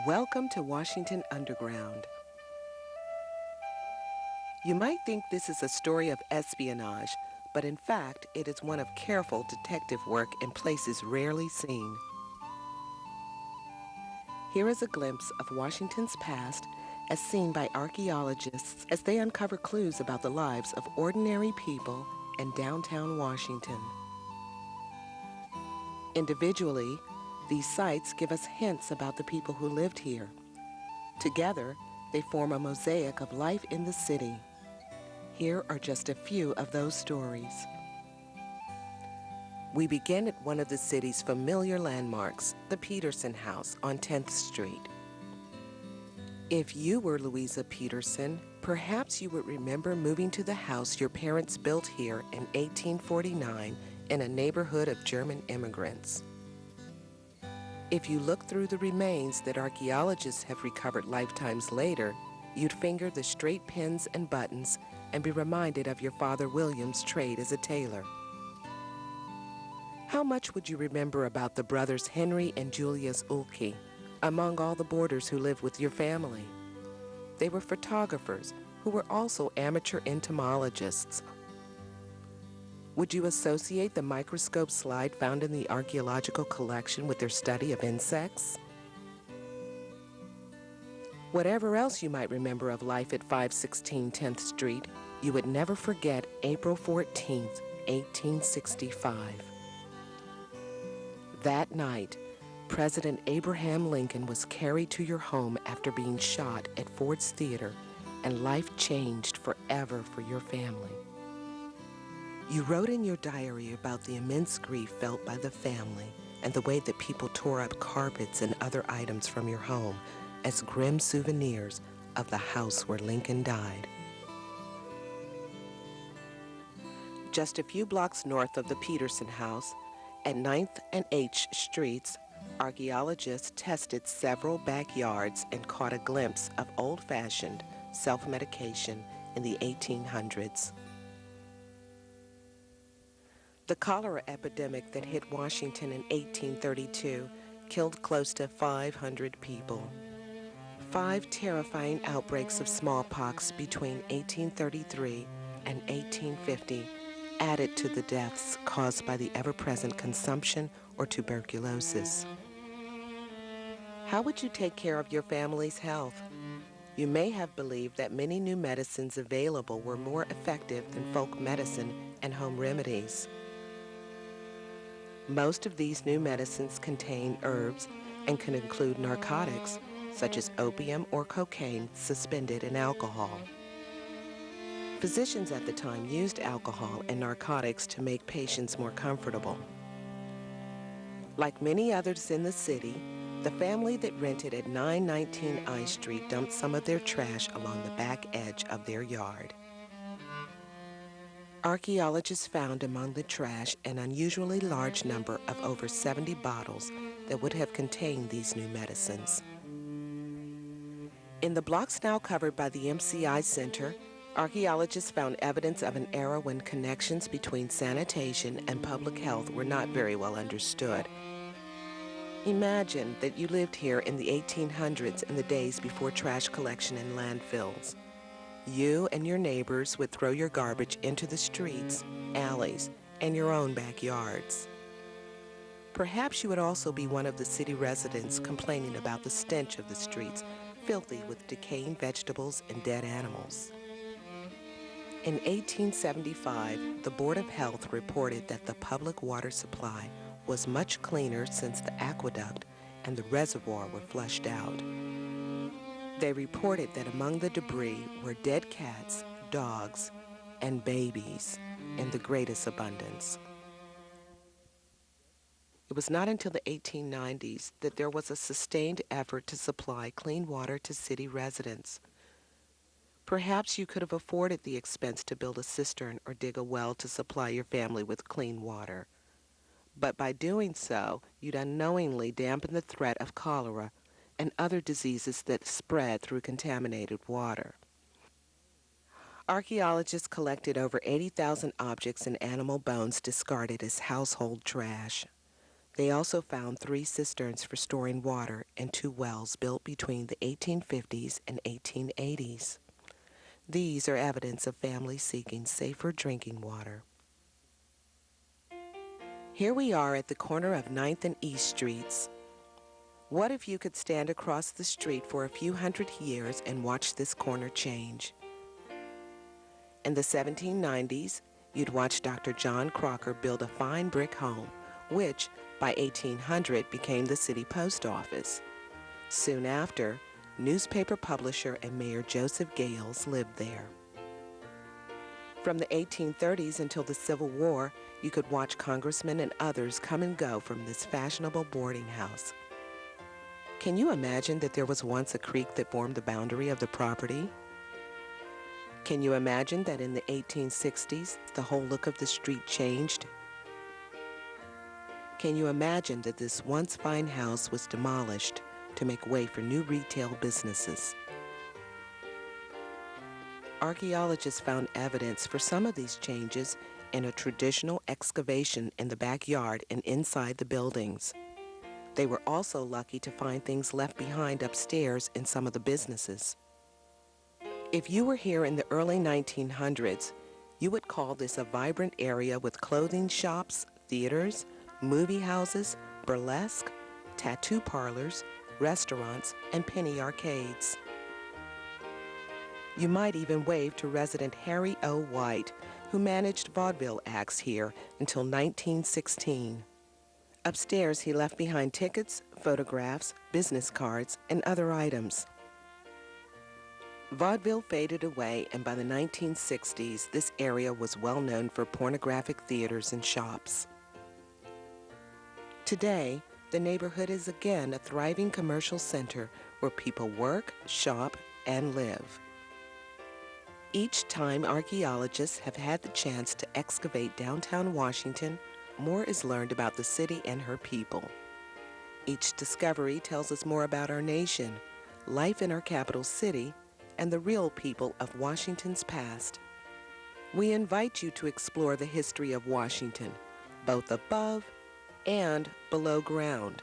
Welcome to Washington Underground. You might think this is a story of espionage, but in fact, it is one of careful detective work in places rarely seen. Here is a glimpse of Washington's past as seen by archaeologists as they uncover clues about the lives of ordinary people in downtown Washington. Individually, these sites give us hints about the people who lived here. Together, they form a mosaic of life in the city. Here are just a few of those stories. We begin at one of the city's familiar landmarks, the Peterson House on 10th Street. If you were Louisa Peterson, perhaps you would remember moving to the house your parents built here in 1849 in a neighborhood of German immigrants. If you look through the remains that archaeologists have recovered lifetimes later, you'd finger the straight pins and buttons and be reminded of your father William's trade as a tailor. How much would you remember about the brothers Henry and Julius Uhlke, among all the boarders who lived with your family? They were photographers who were also amateur entomologists. Would you associate the microscope slide found in the archaeological collection with their study of insects? Whatever else you might remember of life at 516 10th Street, you would never forget April 14, 1865. That night, President Abraham Lincoln was carried to your home after being shot at Ford's Theater, and life changed forever for your family. You wrote in your diary about the immense grief felt by the family and the way that people tore up carpets and other items from your home as grim souvenirs of the house where Lincoln died. Just a few blocks north of the Peterson House, at 9th and H Streets, archaeologists tested several backyards and caught a glimpse of old-fashioned self-medication in the 1800s. The cholera epidemic that hit Washington in 1832 killed close to 500 people. 5 terrifying outbreaks of smallpox between 1833 and 1850 added to the deaths caused by the ever-present consumption or tuberculosis. How would you take care of your family's health? You may have believed that many new medicines available were more effective than folk medicine and home remedies. Most of these new medicines contain herbs and can include narcotics, such as opium or cocaine suspended in alcohol. Physicians at the time used alcohol and narcotics to make patients more comfortable. Like many others in the city, the family that rented at 919 I Street dumped some of their trash along the back edge of their yard. Archaeologists found among the trash an unusually large number of over 70 bottles that would have contained these new medicines. In the blocks now covered by the MCI Center, archaeologists found evidence of an era when connections between sanitation and public health were not very well understood. Imagine that you lived here in the 1800s in the days before trash collection in landfills. You and your neighbors would throw your garbage into the streets, alleys, and your own backyards. Perhaps you would also be one of the city residents complaining about the stench of the streets, filthy with decaying vegetables and dead animals. In 1875, the Board of Health reported that the public water supply was much cleaner since the aqueduct and the reservoir were flushed out. They reported that among the debris were dead cats, dogs, and babies in the greatest abundance. It was not until the 1890s that there was a sustained effort to supply clean water to city residents. Perhaps you could have afforded the expense to build a cistern or dig a well to supply your family with clean water. But by doing so, you'd unknowingly dampen the threat of cholera and other diseases that spread through contaminated water. Archaeologists collected over 80,000 objects and animal bones discarded as household trash. They also found 3 cisterns for storing water and 2 wells built between the 1850s and 1880s. These are evidence of families seeking safer drinking water. Here we are at the corner of 9th and East Streets. What if you could stand across the street for a few hundred years and watch this corner change? In the 1790s, you'd watch Dr. John Crocker build a fine brick home, which, by 1800, became the city post office. Soon after, newspaper publisher and Mayor Joseph Gales lived there. From the 1830s until the Civil War, you could watch congressmen and others come and go from this fashionable boarding house. Can you imagine that there was once a creek that formed the boundary of the property? Can you imagine that in the 1860s, the whole look of the street changed? Can you imagine that this once fine house was demolished to make way for new retail businesses? Archaeologists found evidence for some of these changes in a traditional excavation in the backyard and inside the buildings. They were also lucky to find things left behind upstairs in some of the businesses. If you were here in the early 1900s, you would call this a vibrant area with clothing shops, theaters, movie houses, burlesque, tattoo parlors, restaurants, and penny arcades. You might even wave to resident Harry O. White, who managed vaudeville acts here until 1916. Upstairs, he left behind tickets, photographs, business cards, and other items. Vaudeville faded away, and by the 1960s, this area was well known for pornographic theaters and shops. Today, the neighborhood is again a thriving commercial center where people work, shop, and live. Each time archaeologists have had the chance to excavate downtown Washington, more is learned about the city and her people. Each discovery tells us more about our nation, life in our capital city, and the real people of Washington's past. We invite you to explore the history of Washington, both above and below ground.